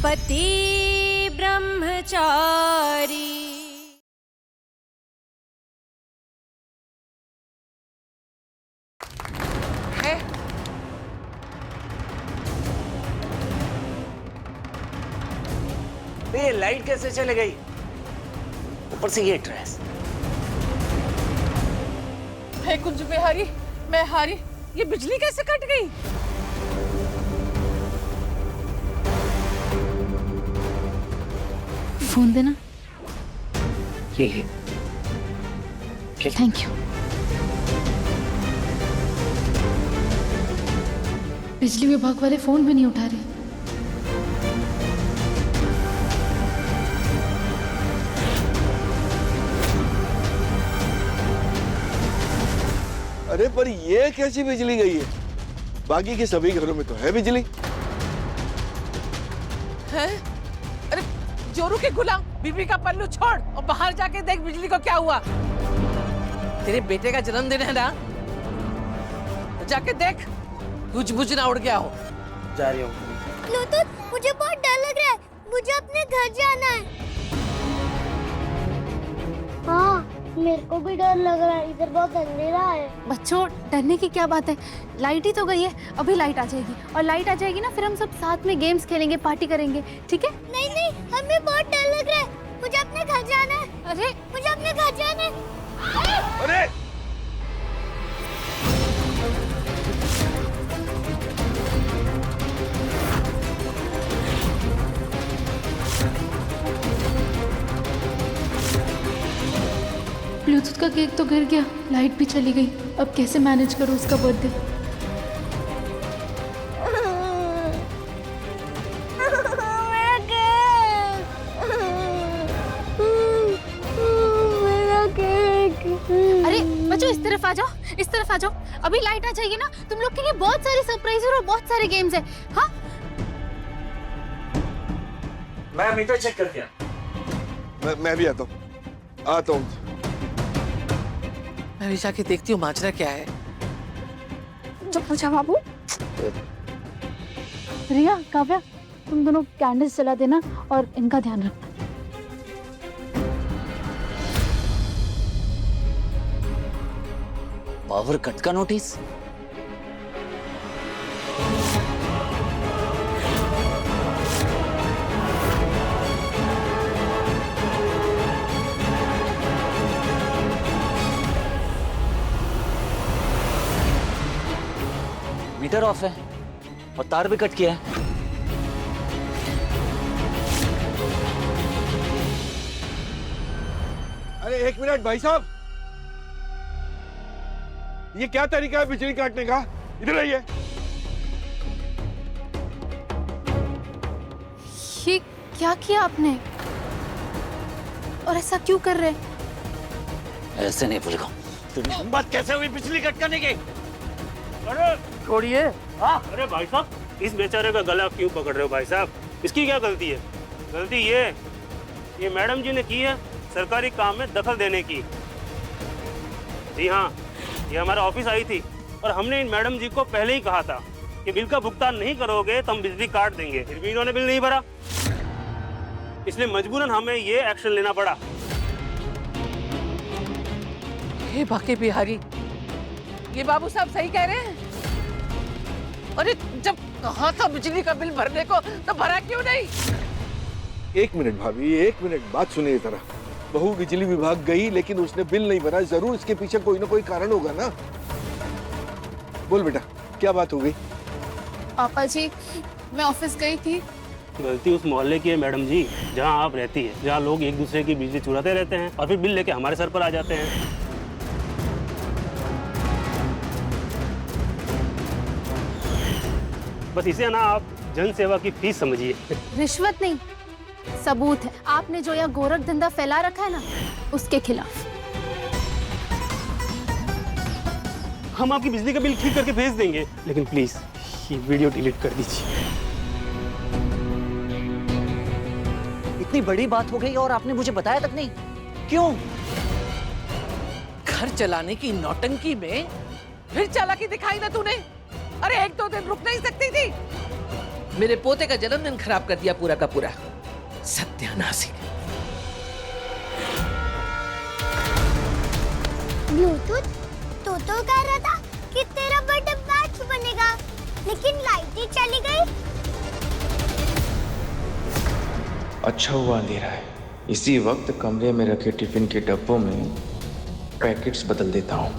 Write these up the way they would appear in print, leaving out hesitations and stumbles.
पति ब्रह्मचारी। ये लाइट कैसे चले गई? ऊपर से ये ड्रेस। हे कुंज बिहारी, मैं हारी, ये बिजली कैसे कट गई? फोन देना। ये थैंक यू। बिजली विभाग वाले फोन भी नहीं उठा रहे। अरे पर ये कैसी बिजली गई है? बाकी के सभी घरों में तो है बिजली। है? अरे जोरू के गुलाम, बीबी का पल्लू छोड़ और बाहर जाके देख बिजली को क्या हुआ। तेरे बेटे का जन्मदिन है ना, तो जाके देख कुछ बुझ ना उड़ गया हो। जा रही हूँ। ब्लूटूथ, मुझे बहुत डर लग रहा है, मुझे अपने घर जाना है। हाँ, मेरे को भी डर लग रहा है, इधर बहुत अंधेरा है। बच्चों, डरने की क्या बात है? लाइट ही तो गई है, अभी लाइट आ जाएगी और लाइट आ जाएगी ना, फिर हम सब साथ में गेम्स खेलेंगे, पार्टी करेंगे, ठीक है? नहीं नहीं, हमें बहुत डर लग रहा है, मुझे अपने घर जाना है। अरे मुझे अपने घर जाना है। अरे ब्लूटूथ का केक तो गिर गया, लाइट भी चली गई, अब कैसे मैनेज करूँ उसका बर्थडे? अरे बच्चों, इस तरफ आ जाओ, इस तरफ आ जाओ, अभी लाइट आ जाएगी ना, तुम लोग के लिए बहुत सारे सरप्राइज और बहुत सारे गेम्स है। हाँ, मैं मीटर चेक करके मैं भी आता हूँ। मैं भी जाके देखती हूँ माजरा क्या है। चुप हो जा बाबू। रिया, काव्या, तुम दोनों कैंडल्स जला देना और इनका ध्यान रखना। पावर कट का नोटिस। मीटर ऑफ है और तार भी कट किया है। अरे एक मिनट भाई साहब, ये क्या तरीका है बिजली काटने का? इधर आइए। ये क्या किया आपने? और ऐसा क्यों कर रहे? ऐसे नहीं भूलेगा। तुम्हें हिम्मत कैसे हुई बिजली कट करने की? अरे छोड़िए। हाँ, अरे भाई साहब, इस बेचारे का गला क्यों पकड़ रहे हो भाई साहब? इसकी क्या गलती है? गलती ये मैडम जी ने की है सरकारी काम में दखल देने की। जी हाँ, ये हमारे ऑफिस आई थी और हमने इन मैडम जी को पहले ही कहा था कि बिल का भुगतान नहीं करोगे तो हम बिजली काट देंगे। फिर भी इन्होंने बिल नहीं भरा, इसलिए मजबूरन हमें ये एक्शन लेना पड़ा। हे बाके बिहारी, ये बाबू साहब सही कह रहे हैं। अरे जब कहा था बिजली का बिल भरने को, तो भरा क्यों नहीं? एक मिनट भाभी, एक मिनट, बात सुनिए जरा। बहू बिजली विभाग गई लेकिन उसने बिल नहीं भरा, जरूर इसके पीछे कोई ना कोई कारण होगा ना। बोल बेटा, क्या बात हो गई? पापा जी, मैं ऑफिस गई थी। गलती उस मोहल्ले की है मैडम जी, जहाँ आप रहती है, जहाँ लोग एक दूसरे की बिजली चुराते रहते हैं और फिर बिल लेके हमारे सर पर आ जाते हैं। बस इसे ना आप जन सेवा की फीस समझिए। रिश्वत नहीं, सबूत है। आपने जो यहाँ गोरख धंधा फैला रखा है ना, उसके खिलाफ। हम आपकी बिजली का बिल ठीक करके भेज देंगे, लेकिन प्लीज ये वीडियो डिलीट कर दीजिए। इतनी बड़ी बात हो गई और आपने मुझे बताया तक नहीं, क्यों? घर चलाने की नौटंकी में फिर चालाकी दिखाई ना तूने? अरे एक दो दिन रुक नहीं सकती थी? मेरे पोते का जन्मदिन खराब कर दिया पूरा का पूरा। सत्यानाशी। ब्लूटूथ तो कह रहा था कि तेरा बर्थडे बैच बनेगा, लेकिन लाइट ही चली गई। अच्छा हुआ अंधेरा है, इसी वक्त कमरे में रखे टिफिन के डब्बों में पैकेट्स बदल देता हूँ।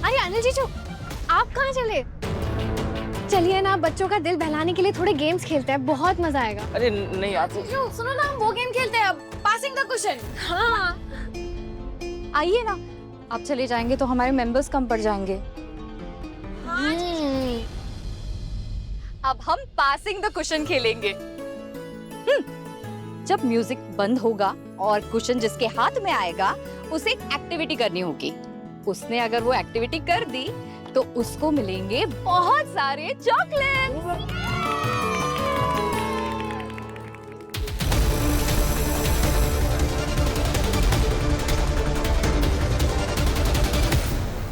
अरे अनिल जीजू, आप कहाँ चले? चलिए ना, बच्चों का दिल बहलाने के लिए थोड़े गेम्स खेलते हैं, बहुत मजा आएगा। अरे नहीं आप जीजू सुनो ना, हम वो गेम खेलते हैं अब, पासिंग द क्वेश्चन। हाँ आइए ना, आप चले जाएंगे तो हमारे मेंबर्स कम पड़ जाएंगे। अब हम पासिंग द क्वेश्चन खेलेंगे। जब म्यूजिक बंद होगा और क्वेश्चन जिसके हाथ में आएगा उसे एक्टिविटी करनी होगी। उसने अगर वो एक्टिविटी कर दी तो उसको मिलेंगे बहुत सारे चॉकलेट्स।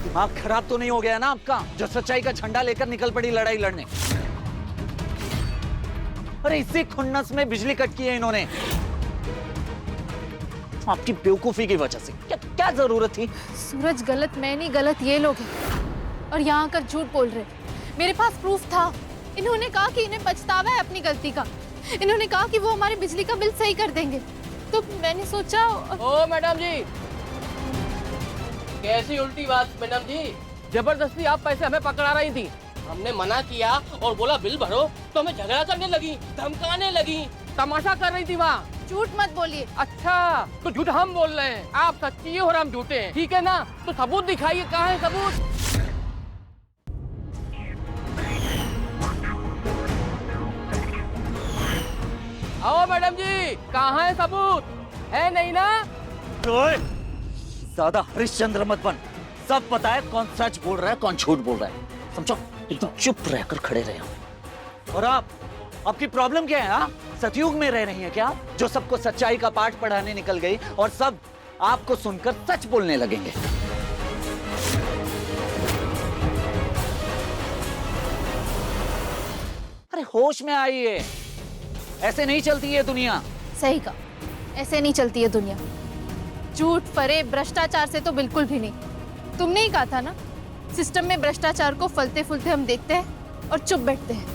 दिमाग खराब तो नहीं हो गया ना आपका, जो सच्चाई का झंडा लेकर निकल पड़ी लड़ाई लड़ने? अरे इसी खुन्नस में बिजली कट की है इन्होंने, आपकी बेवकूफी की वजह से। क्या जरूरत थी? सूरज गलत मैं नहीं, गलत ये लोग हैं और यहाँ आकर झूठ बोल रहे। मेरे पास प्रूफ था। इन्होंने कहा कि इन्हें पछतावा है अपनी गलती का। इन्होंने कहा कि वो हमारे बिजली का बिल सही कर देंगे, तो मैंने सोचा। ओ मैडम जी, कैसी उल्टी बात मैडम जी? जबरदस्ती आप पैसे हमें पकड़ा रही थी। हमने मना किया और बोला बिल भरो तो हमें झगड़ा करने लगी, धमकाने लगी, तमाशा कर रही थी वहाँ। झूठ मत बोलिए। अच्छा तो झूठ हम बोल रहे हैं, आप सच्ची और हम झूठे हैं, ठीक है ना? तो सबूत दिखाइए, कहाँ है सबूत? आओ मैडम जी, कहाँ है सबूत? है नहीं ना? ज्यादा हरिश्चंद्र मत बन। सब पता है कौन सच बोल रहा है कौन झूठ बोल रहा है, समझो? एकदम चुप रहकर खड़े रहे हो। और आपकी प्रॉब्लम क्या है? हाँ, सतयुग में रह रही है क्या, जो सबको सच्चाई का पाठ पढ़ाने निकल गई और सब आपको सुनकर सच बोलने लगेंगे? अरे होश में आइए, ऐसे नहीं चलती है दुनिया। सही कहा, ऐसे नहीं चलती है दुनिया। झूठ, फरेब, भ्रष्टाचार से तो बिल्कुल भी नहीं। तुमने ही कहा था ना, सिस्टम में भ्रष्टाचार को फलते फूलते हम देखते हैं और चुप बैठते हैं।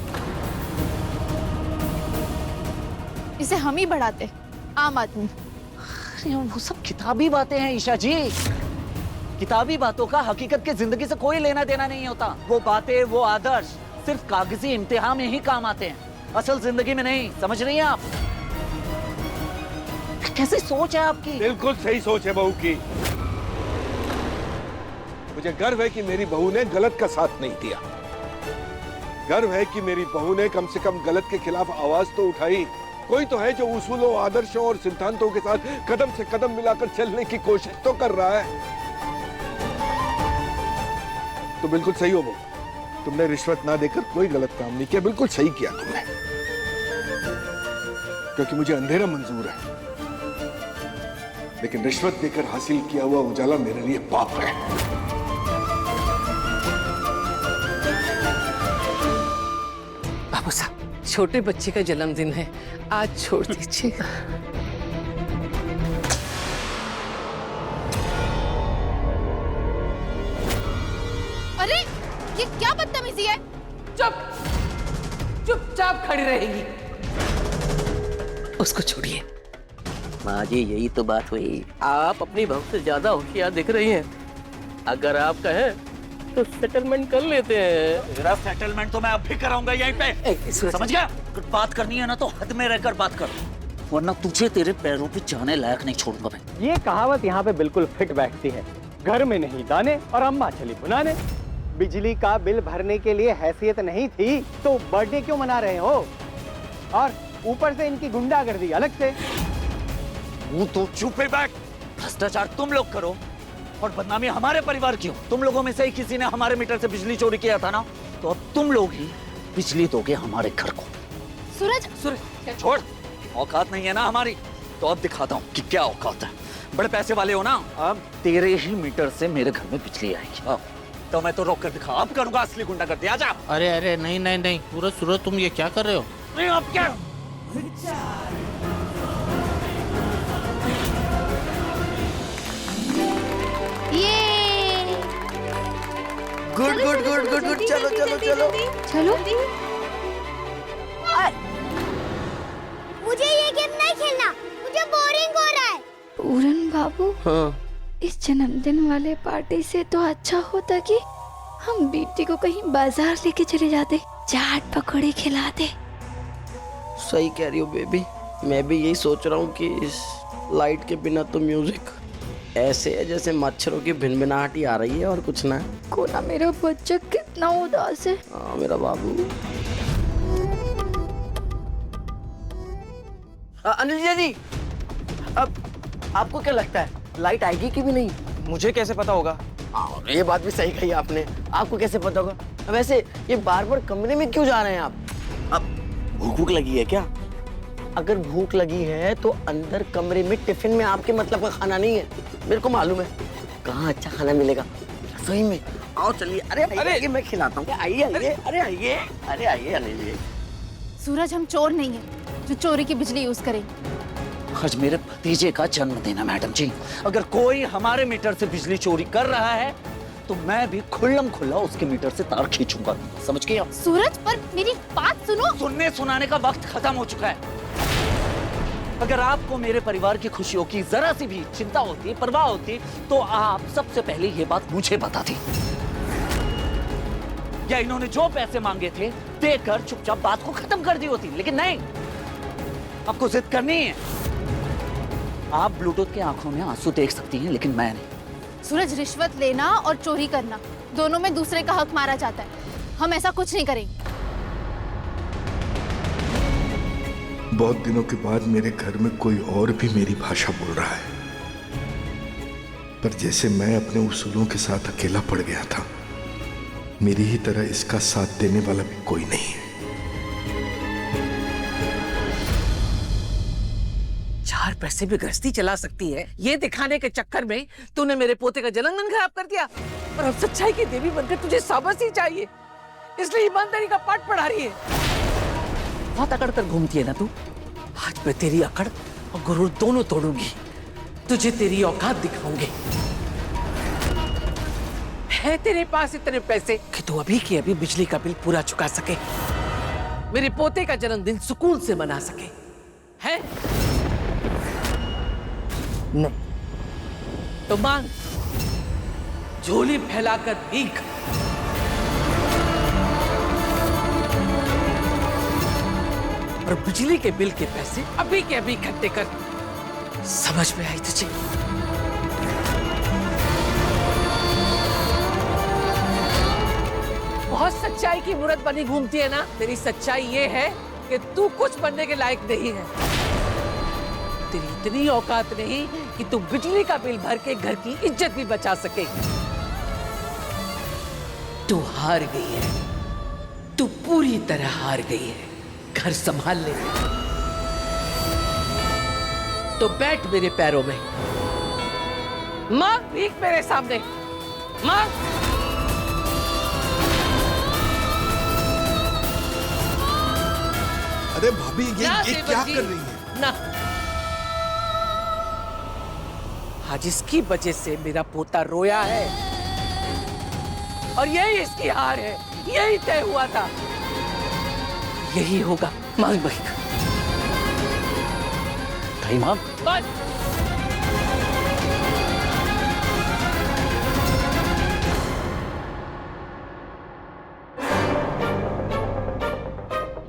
इसे हम ही बढ़ाते हैं, आम आदमी। अरे वो सब किताबी बातें हैं ईशा जी। किताबी बातों का हकीकत की जिंदगी से कोई लेना देना नहीं होता। वो बातें, वो आदर्श सिर्फ कागजी इम्तिहान में ही काम आते हैं, असल जिंदगी में नहीं। समझ रही हैं आप? कैसी सोच है आपकी? बिल्कुल सही सोच है बहू की। मुझे गर्व है कि मेरी बहू ने गलत का साथ नहीं दिया। गर्व है कि मेरी बहू ने कम से कम गलत के खिलाफ आवाज तो उठाई। कोई तो है जो उसूलों, आदर्शों और सिद्धांतों के साथ कदम से कदम मिलाकर चलने की कोशिश तो कर रहा है। तो बिल्कुल सही हो बहू, तुमने रिश्वत ना देकर कोई गलत काम नहीं किया। बिल्कुल सही किया तुमने, क्योंकि मुझे अंधेरा मंजूर है, लेकिन रिश्वत देकर हासिल किया हुआ उजाला मेरे लिए पाप है। बाबू साहब, छोटे बच्चे का जन्मदिन है, आज छोड़ दीजिए। अरे ये क्या बदतमीजी है? चुप, चुपचाप खड़ी रहेगी। उसको छोड़िए। माँ जी, यही तो बात हुई। आप अपनी बहू से ज्यादा होशियार दिख रही हैं। अगर आप कहें तो सेटलमेंट कर लेते हैं। मेरा सेटलमेंट तो मैं अब भी कराऊंगा यहीं पे। समझ गया? अगर बात करनी है ना तो हद में रहकर बात कर, वरना तुझे तेरे पैरों पे जाने लायक नहीं छोड़ूंगा मैं। ये कहावत यहाँ पे बिल्कुल फिट बैठती है। घर में नहीं दाने और अम्मा चली भुनाने। बिजली का बिल भरने के लिए हैसियत नहीं थी तो बर्थडे क्यों मना रहे हो? और ऊपर से इनकी गुंडागर्दी अलग से। वो तो चुप ही बैठ। भ्रष्टाचार तुम लोग करो और बदनामी हमारे परिवार की हो। तुम लोगों में से ही किसी ने हमारे मीटर से बिजली चोरी किया था ना, तो अब तुम लोग ही बिजली दोगे हमारे घर को। सूरज छोड़, औकात नहीं है ना हमारी, तो अब दिखाता हूँ कि क्या औकात है। बड़े पैसे वाले हो ना, अब तेरे ही मीटर से मेरे घर में बिजली आएगी। तो मैं तो रोक कर दिखा, अब करूंगा असली गुंडागर्दी। आजा। अरे अरे नहीं नहीं नहीं, सूरज सूरज तुम ये क्या कर रहे हो? नहीं अब क्या? ये good good good good good, चलो चलो चलो चलो। मुझे ये गेम नहीं खेलना, मुझे बोरिंग हो रहा है। पूरन बाबू, हाँ इस जन्मदिन वाले पार्टी से तो अच्छा होता कि हम बेटी को कहीं बाजार लेके चले जाते, चाट पकौड़े खिलाते। सही कह रही हो बेबी, मैं भी यही सोच रहा हूँ कि इस लाइट के बिना तो म्यूजिक ऐसे है जैसे मच्छरों की भिनभिनाहट ही आ रही है और कुछ ना। कोना मेरा बच्चा कितना उदास है। हाँ मेरा बाबू। अनिल जी, अब आपको क्या लगता है लाइट आएगी कि भी नहीं? मुझे कैसे पता होगा? ये बात भी सही कही आपने, आपको कैसे पता होगा? वैसे ये बार बार कमरे में क्यों जा रहे हैं आप? अब भूख लगी है क्या? अगर भूख लगी है तो अंदर कमरे में टिफिन में आपके मतलब का खाना नहीं है, मेरे को मालूम है। कहाँ अच्छा खाना मिलेगा रसोई में? आओ चलिए। अरे अरे मैं खिलाता हूँ। आइए आइए, अरे आइए, अरे आइए अनिल जी। सूरज हम चोर नहीं है जो चोरी की बिजली यूज करेंगे। आज मेरे भतीजे का जन्मदिन है मैडम जी, अगर कोई हमारे मीटर से बिजली चोरी कर रहा है तो मैं भी खुल्लम खुल्ला उसके मीटर से तार खींचूंगा, समझ गए आप? सूरज पर मेरी बात सुनो। सुनने सुनाने का वक्त खत्म हो चुका है। अगर आपको मेरे परिवार की खुशियों की जरा सी भी चिंता होती, परवाह होती, तो आप सबसे पहले ये बात मुझे बताती, या इन्होंने जो पैसे मांगे थे देकर चुपचाप बात को खत्म कर दी होती। लेकिन नहीं, आपको जिद करनी है। आप ब्लूटूथ की आंखों में आंसू देख सकती हैं, लेकिन मैं नहीं। सूरज, रिश्वत लेना और चोरी करना दोनों में दूसरे का हक मारा जाता है। हम ऐसा कुछ नहीं करेंगे। बहुत दिनों के बाद मेरे घर में कोई और भी मेरी भाषा बोल रहा है, पर जैसे मैं अपने उसूलों के साथ अकेला पड़ गया था, मेरी ही तरह इसका साथ देने वाला भी कोई नहीं है। 4 पैसे भी गृहस्थी चला सकती है, ये दिखाने के चक्कर में तूने मेरे पोते का जन्मदिन खराब कर दिया। और अब सच्चाई की देवी बनकर तुझे शाबाशी चाहिए, इसलिए ईमानदारी का पाठ पढ़ा रही है। बहुत अकड़ कर घूमती है ना तू। आज मैं तेरी अकड़ और गुरूर दोनों तोड़ूंगी, तुझे तेरी औकात दिखाऊंगी। है तेरे पास इतने पैसे कि तू अभी की अभी बिजली का बिल पूरा चुका सके, मेरे पोते का जन्मदिन सुकून से मना सके? है? नहीं तो मांग, झोली फैलाकर भीख। और बिजली के बिल के पैसे अभी के अभी इकट्ठे कर। समझ में आई तुझे? बहुत सच्चाई की मूरत बनी घूमती है ना। तेरी सच्चाई ये है कि तू कुछ बनने के लायक नहीं है। तेरी इतनी औकात नहीं कि तू बिजली का बिल भर के घर की इज्जत भी बचा सके। तू हार गई है, तू पूरी तरह हार गई है। घर संभाल ले तो बैठ मेरे पैरों में, मांग भीख मेरे सामने, मांग। अरे भाभी ये क्या कर रही है? ना, आज इसकी वजह से मेरा पोता रोया है और यही इसकी हार है, यही तय हुआ था, यही होगा। मांग भीख। कहीं मांग। बस।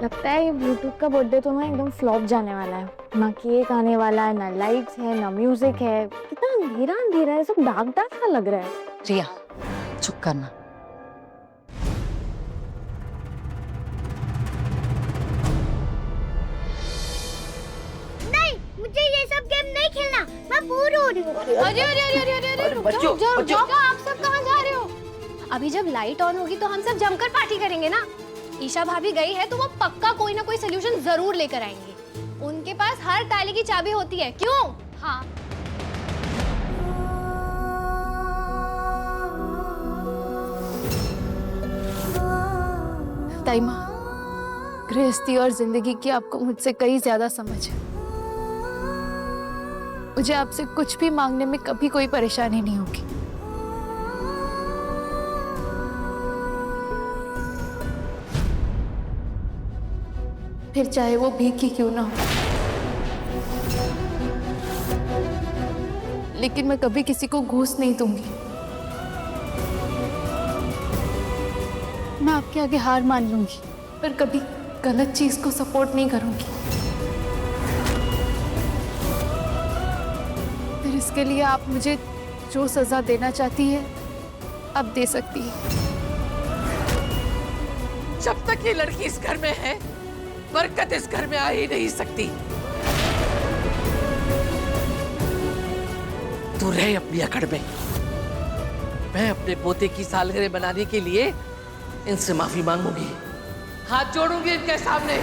लगता है ये ब्लूटूथ का बर्थडे तो ना एकदम फ्लॉप जाने वाला है। ना केक आने वाला है, ना लाइट्स है, ना म्यूजिक है। कितना अंधेरा अंधेरा है, सब डार्क डार्क सा लग रहा है। रिया चुप करना। नहीं, मुझे ये सब गेम नहीं खेलना, मैं बोर हो रही हूँ। अरे अरे अरे अरे अरे अरे, बच्चों, रुक जाओ, आप सब कहाँ जा रहे हो? अभी जब लाइट ऑन होगी तो हम सब जमकर पार्टी करेंगे ना। ईशा भाभी गई है तो वो पक्का कोई ना कोई सोल्यूशन जरूर लेकर आएंगी। उनके पास हर ताले की चाबी होती है। क्यों? हाँ। ताई माँ, गृहस्थी और जिंदगी की आपको मुझसे कई ज्यादा समझ है। मुझे आपसे कुछ भी मांगने में कभी कोई परेशानी नहीं होगी। फिर चाहे वो भीख ही क्यों ना हो, लेकिन मैं कभी किसी को घूस नहीं दूंगी। मैं आपके आगे हार मान लूंगी, पर कभी गलत चीज को सपोर्ट नहीं करूंगी। फिर इसके लिए आप मुझे जो सजा देना चाहती है आप दे सकती है। जब तक ये लड़की इस घर में है, बरकत इस घर में आ ही नहीं सकती। तू रहे अपनी अकड़ में। मैं अपने पोते की सालगिरह बनाने के लिए इनसे माफी मांगूंगी, हाथ जोड़ूंगी इनके सामने।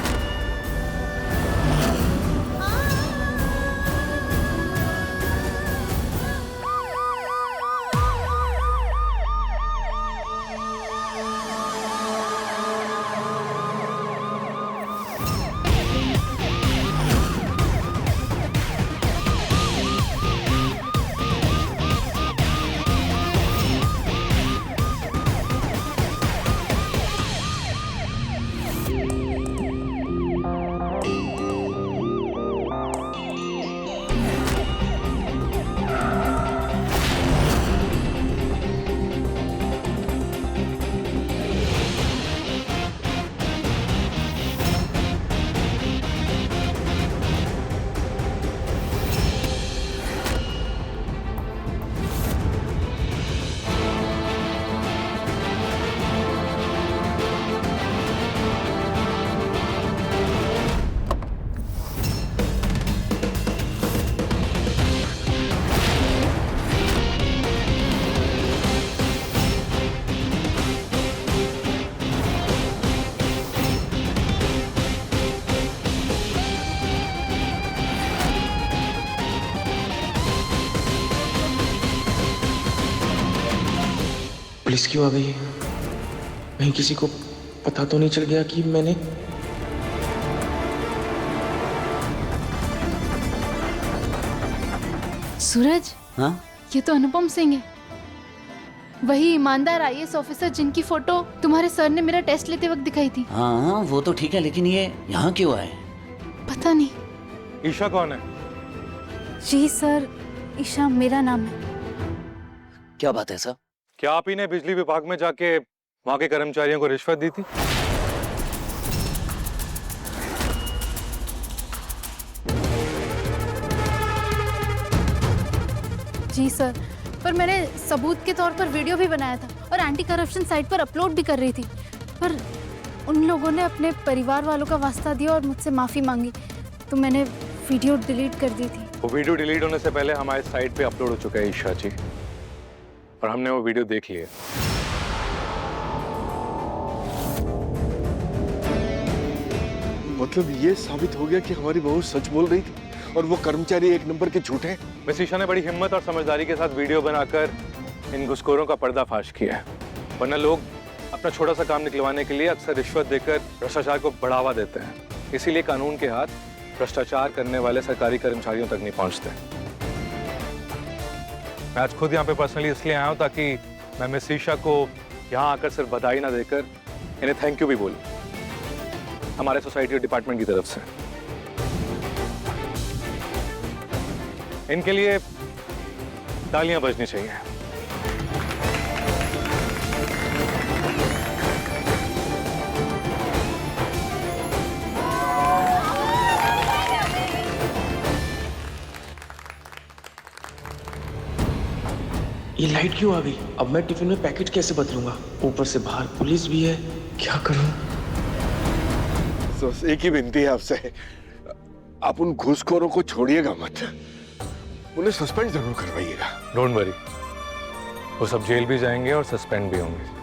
पुलिस क्यों आ गई है? कहीं किसी को पता तो नहीं चल गया कि मैंने... सूरज, हाँ? ये तो अनुपम सिंह है, वही ईमानदार आईएएस ऑफिसर जिनकी फोटो तुम्हारे सर ने मेरा टेस्ट लेते वक्त दिखाई थी। हाँ वो तो ठीक है, लेकिन ये यहाँ क्यों आए? पता नहीं। ईशा कौन है? जी सर, ईशा मेरा नाम है। क्या बात है सर? क्या आप ही ने बिजली विभाग में जाके वहां के कर्मचारियों को रिश्वत दी थी? जी सर, पर मैंने सबूत के तौर पर वीडियो भी बनाया था और एंटी करप्शन साइट पर अपलोड भी कर रही थी, पर उन लोगों ने अपने परिवार वालों का वास्ता दिया और मुझसे माफी मांगी, तो मैंने वीडियो डिलीट कर दी थी। वो वीडियो डिलीट होने से पहले हमारे साइट पे अपलोड हो चुका है ईशा जी, और हमने वो वीडियो देख लिया। मतलब ये साबित हो गया कि हमारी बहू सच बोल रही थी और वो कर्मचारी एक नंबर के झूठे हैं। मिस ईशा ने बड़ी हिम्मत और समझदारी के साथ वीडियो बनाकर इन घुसखोरों का पर्दाफाश किया है, वरना लोग अपना छोटा सा काम निकलवाने के लिए अक्सर रिश्वत देकर भ्रष्टाचार को बढ़ावा देते हैं। इसीलिए कानून के हाथ भ्रष्टाचार करने वाले सरकारी कर्मचारियों तक नहीं पहुंचते। मैं आज खुद यहाँ पे पर्सनली इसलिए आया हूँ ताकि मैं मिस ईशा को यहाँ आकर सिर्फ बधाई ना देकर इन्हें थैंक यू भी बोलूं हमारे सोसाइटी डिपार्टमेंट की तरफ से। इनके लिए तालियां बजनी चाहिए। ये लाइट क्यों आ गई? अब मैं टिफिन में पैकेट कैसे बदलूंगा? ऊपर से बाहर पुलिस भी है, क्या करूं? तो एक ही विनती है आपसे, आप उन घूसखोरों को छोड़िएगा मत, उन्हें सस्पेंड जरूर करवाइएगा। डोंट वरी, वो सब जेल भी जाएंगे और सस्पेंड भी होंगे।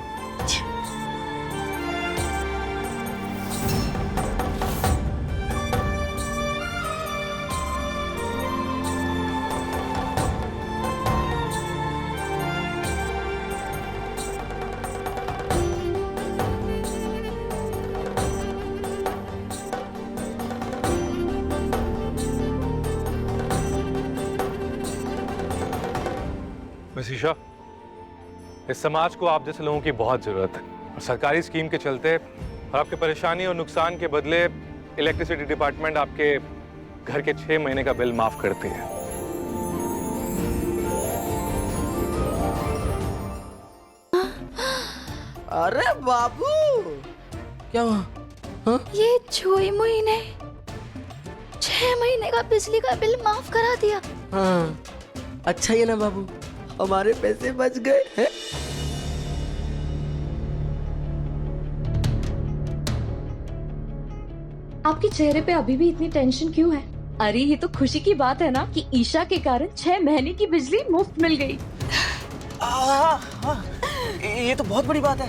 मिस ईशा, इस समाज को आप जैसे लोगों की बहुत जरूरत है और सरकारी स्कीम के चलते और आपकी परेशानी और नुकसान के बदले इलेक्ट्रिसिटी डिपार्टमेंट आपके घर के 6 महीने का बिल माफ करती है। अरे बाबू, क्या हुआ? हाँ? ये 6 महीने 6 महीने का बिजली का बिल माफ करा दिया। हाँ, अच्छा ही है ना बाबू, हमारे पैसे बच गए हैं। आपके चेहरे पे अभी भी इतनी टेंशन क्यों है? अरे ये तो खुशी की बात है ना कि ईशा के कारण 6 महीने की बिजली मुफ्त मिल गई। ये तो बहुत बड़ी बात है।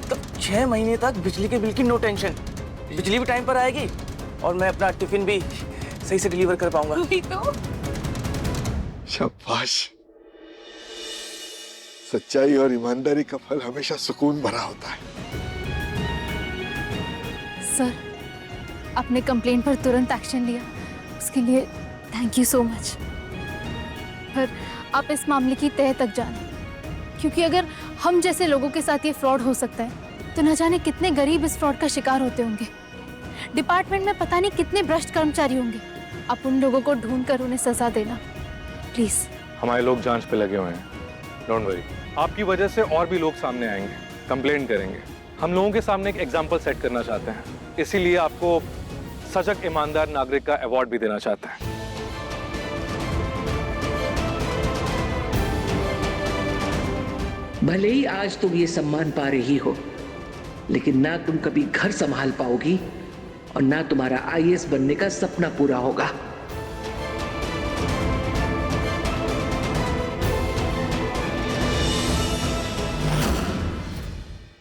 तो 6 महीने तक बिजली के बिल की नो टेंशन, बिजली भी टाइम पर आएगी और मैं अपना टिफिन भी सही से डिलीवर कर पाऊंगा। वही तो। शाबाश, सच्चाई और ईमानदारी का फल हमेशा सुकून भरा होता है। सर, आपने कंप्लेंट पर तुरंत एक्शन लिया, उसके लिए थैंक यू सो मच। पर आप इस मामले की तह तक जाने, क्योंकि अगर हम जैसे लोगों के साथ ये फ्रॉड हो सकता है तो न जाने कितने गरीब इस फ्रॉड का शिकार होते होंगे। डिपार्टमेंट में पता नहीं कितने भ्रष्ट कर्मचारी होंगे। आप उन लोगों को ढूंढ कर उन्हें सजा देना प्लीज। हमारे लोग जांच पे लगे हुए हैं, डोंट वरी। आपकी वजह से और भी लोग सामने आएंगे, कंप्लेंट करेंगे। हम लोगों के सामने एक एग्जाम्पल सेट करना चाहते हैं, इसीलिए आपको सजग ईमानदार नागरिक का अवार्ड भी देना चाहते हैं। भले ही आज तुम ये सम्मान पा रही हो, लेकिन ना तुम कभी घर संभाल पाओगी और ना तुम्हारा IAS बनने का सपना पूरा होगा।